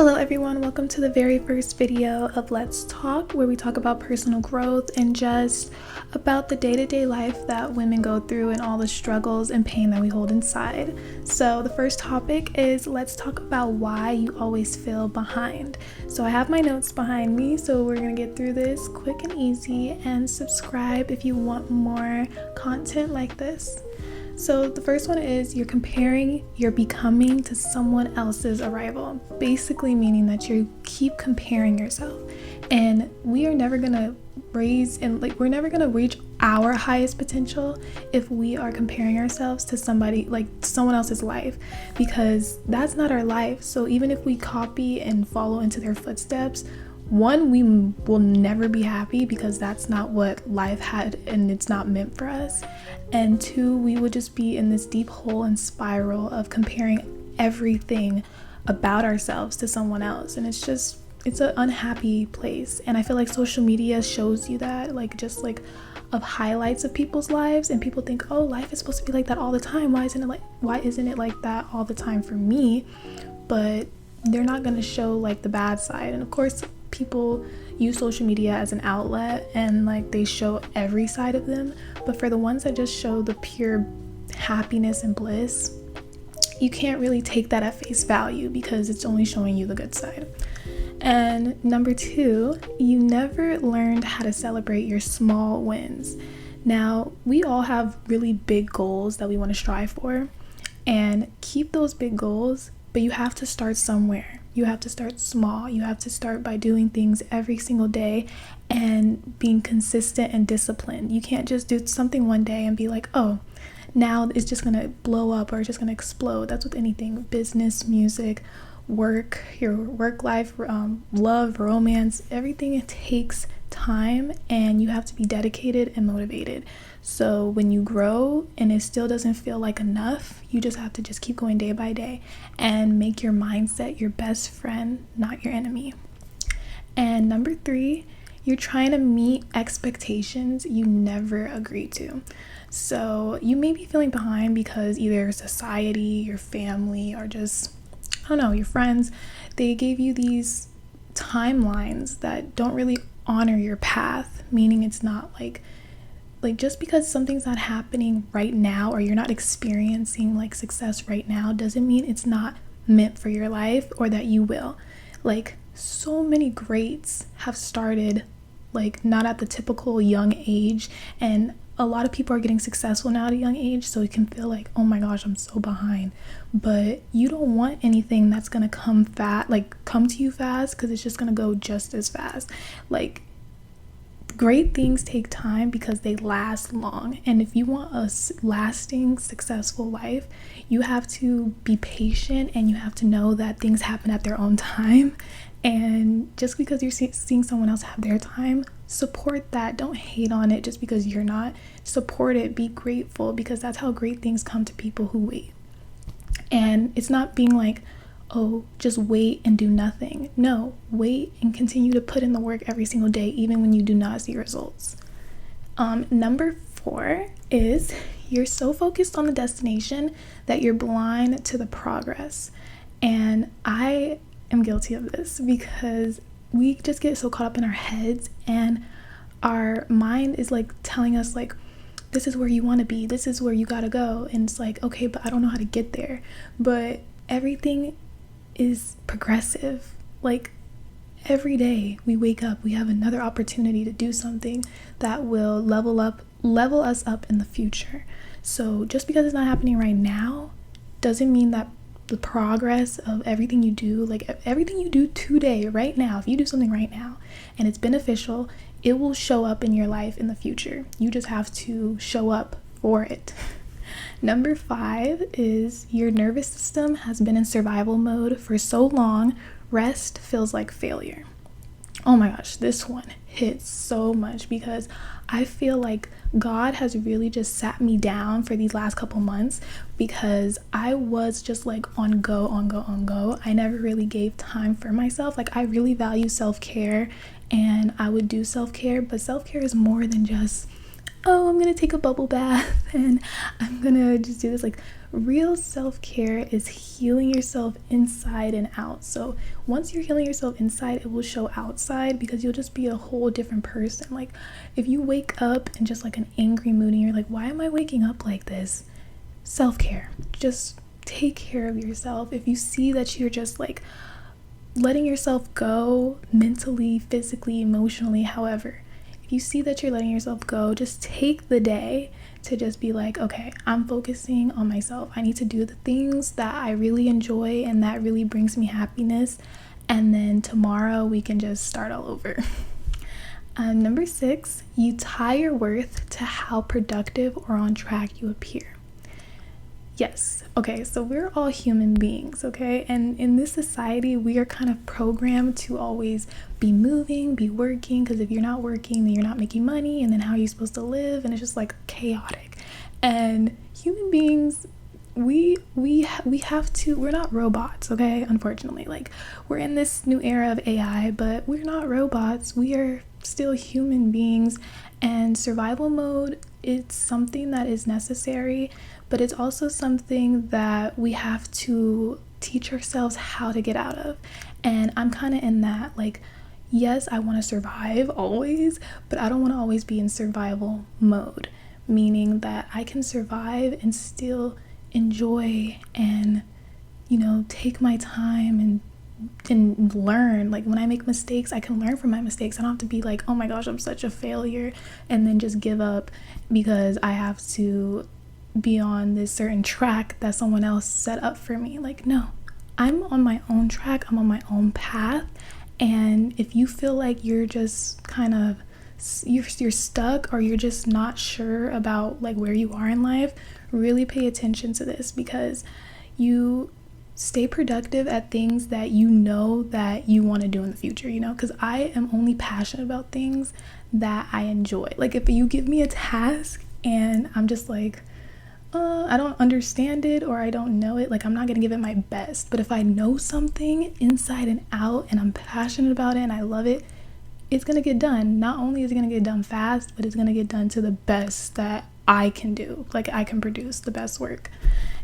Hello everyone, welcome to the very first video of Let's Talk, where we talk about personal growth and just about the day-to-day life that women go through and all the struggles and pain that we hold inside. So the first topic is let's talk about why you always feel behind. So I have my notes behind me, so we're gonna get through this quick and easy, and subscribe if you want more content like this. So the first one is you're comparing your becoming to someone else's arrival, basically meaning that you keep comparing yourself, and we are never gonna we're never gonna reach our highest potential if we are comparing ourselves to someone else's life, because that's not our life. So even if we copy and follow into their footsteps, one, we will never be happy because that's not what life had and it's not meant for us. And two, we would just be in this deep hole and spiral of comparing everything about ourselves to someone else. And it's an unhappy place. And I feel like social media shows you that, of highlights of people's lives, and people think, oh, life is supposed to be like that all the time. Why isn't it like that all the time for me? But they're not going to show the bad side. And of course, people use social media as an outlet and they show every side of them, but for the ones that just show the pure happiness and bliss, you can't really take that at face value because it's only showing you the good side. And number two, you never learned how to celebrate your small wins. Now, we all have really big goals that we want to strive for, and keep those big goals, but you have to start somewhere. You have to start small. You have to start by doing things every single day and being consistent and disciplined. You can't just do something one day and be like, oh, now it's just going to blow up or it's just going to explode. That's with anything: business, music, work, your work life, love, romance. Everything, it takes time, and you have to be dedicated and motivated. So when you grow and it still doesn't feel like enough, you just have to just keep going day by day and make your mindset your best friend, not your enemy. And number three, you're trying to meet expectations you never agreed to. So you may be feeling behind because either society, your family, or just, I don't know, your friends, they gave you these timelines that don't really honor your path, meaning it's not like just because something's not happening right now, or you're not experiencing success right now, doesn't mean it's not meant for your life or that you will. So many greats have started not at the typical young age, and a lot of people are getting successful now at a young age, so it can feel oh my gosh, I'm so behind. But you don't want anything that's gonna come to you fast, because it's just gonna go just as fast. Great things take time because they last long, and if you want a lasting, successful life, you have to be patient, and you have to know that things happen at their own time. And just because you're seeing someone else have their time, support that. Don't hate on it just because you're not. Support it. Be grateful, because that's how great things come to people who wait. And it's not being oh, just wait and do nothing. No, wait and continue to put in the work every single day, even when you do not see results. Number four is you're so focused on the destination that you're blind to the progress. And I am guilty of this, because we just get so caught up in our heads, and our mind is telling us this is where you want to be, this is where you gotta go, and it's okay, but I don't know how to get there. But everything is progressive. Every day we wake up, we have another opportunity to do something that will level us up in the future. So just because it's not happening right now doesn't mean that the progress of everything you do, everything you do today, right now, if you do something right now and it's beneficial, it will show up in your life in the future. You just have to show up for it. Number five is your nervous system has been in survival mode for so long, rest feels like failure. Oh my gosh, this one hits so much, because I feel like God has really just sat me down for these last couple months, because I was just on go. I never really gave time for myself. I really value self-care, and I would do self-care, but self-care is more than just oh, I'm gonna take a bubble bath and I'm gonna just do this. Like, real self-care is healing yourself inside and out. So once you're healing yourself inside, it will show outside, because you'll just be a whole different person. Like, if you wake up in just like an angry mood and you're like, why am I waking up like this? Self-care. Just take care of yourself. If you see that you're just like letting yourself go mentally, physically, emotionally, however, if you see that you're letting yourself go, just take the day to just be like, okay, I'm focusing on myself. I need to do the things that I really enjoy and that really brings me happiness, and then tomorrow we can just start all over. Number 6, you tie your worth to how productive or on track you appear. Yes, okay, so we're all human beings, okay? And in this society, we are kind of programmed to always be moving, be working, because if you're not working, then you're not making money, and then how are you supposed to live? And it's just like chaotic. And human beings, we have to, we're not robots, okay? Unfortunately, like, we're in this new era of AI, but we're not robots. We are still human beings, and survival mode, it's something that is necessary, but it's also something that we have to teach ourselves how to get out of. And I'm kind of in that, like, yes, I want to survive always, but I don't want to always be in survival mode, meaning that I can survive and still enjoy and, you know, take my time and learn. Like, when I make mistakes, I can learn from my mistakes. I don't have to be like, oh my gosh, I'm such a failure, and then just give up because I have to be on this certain track that someone else set up for me. Like, no, I'm on my own track, I'm on my own path. And if you feel like you're just kind of you're stuck, or you're just not sure about like where you are in life, really pay attention to this, because you stay productive at things that you know that you want to do in the future, you know, because I am only passionate about things that I enjoy. Like, if you give me a task and I'm just like, I don't understand it, or I don't know it, like, I'm not gonna give it my best. But if I know something inside and out and I'm passionate about it and I love it, it's gonna get done. Not only is it gonna get done fast, but it's gonna get done to the best that I can do. Like, I can produce the best work.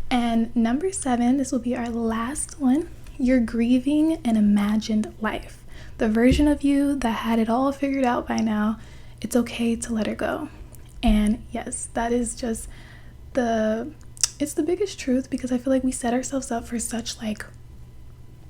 And number 7, this will be our last one. You're grieving an imagined life. The version of you that had it all figured out by now, it's okay to let her go. And yes, that is just it's the biggest truth, because I feel like we set ourselves up for such like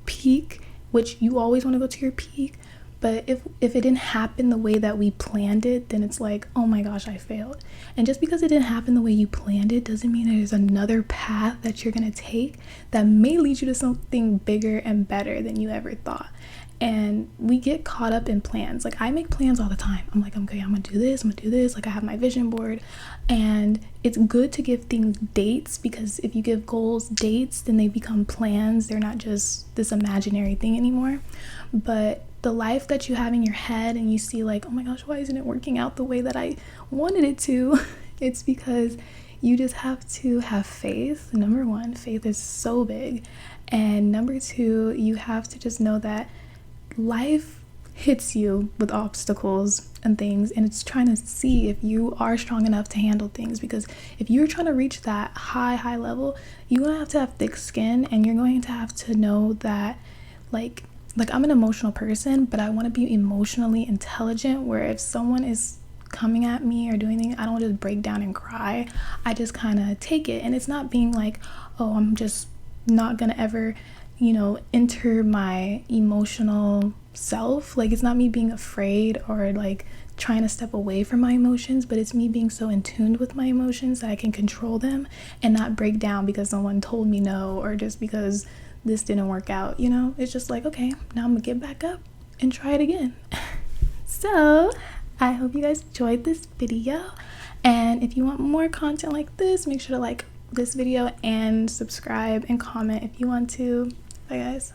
peak, which you always want to go to your peak, but if it didn't happen the way that we planned it, then it's like, oh my gosh, I failed. And just because it didn't happen the way you planned it doesn't mean there's another path that you're gonna take that may lead you to something bigger and better than you ever thought. And we get caught up in plans. Like, I make plans all the time. I'm like, okay, I'm gonna do this, I'm gonna do this. Like, I have my vision board, and it's good to give things dates, because if you give goals dates, then they become plans. They're not just this imaginary thing anymore. But the life that you have in your head and you see like, oh my gosh, why isn't it working out the way that I wanted it to? It's because you just have to have faith. Number 1, faith is so big. And number 2, you have to just know that life hits you with obstacles and things, and it's trying to see if you are strong enough to handle things. Because if you're trying to reach that high level, you're gonna have to have thick skin, and you're going to have to know that like I'm an emotional person, but I want to be emotionally intelligent, where if someone is coming at me or doing things, I don't just break down and cry. I just kind of take it. And it's not being like, oh, I'm just not gonna ever, you know, enter my emotional self. Like, it's not me being afraid or like trying to step away from my emotions, but it's me being so in tune with my emotions that I can control them and not break down because someone told me no, or just because this didn't work out, you know. It's just like, okay, now I'm gonna get back up and try it again. So I hope you guys enjoyed this video, and if you want more content like this, make sure to like this video and subscribe and comment if you want to. Bye guys.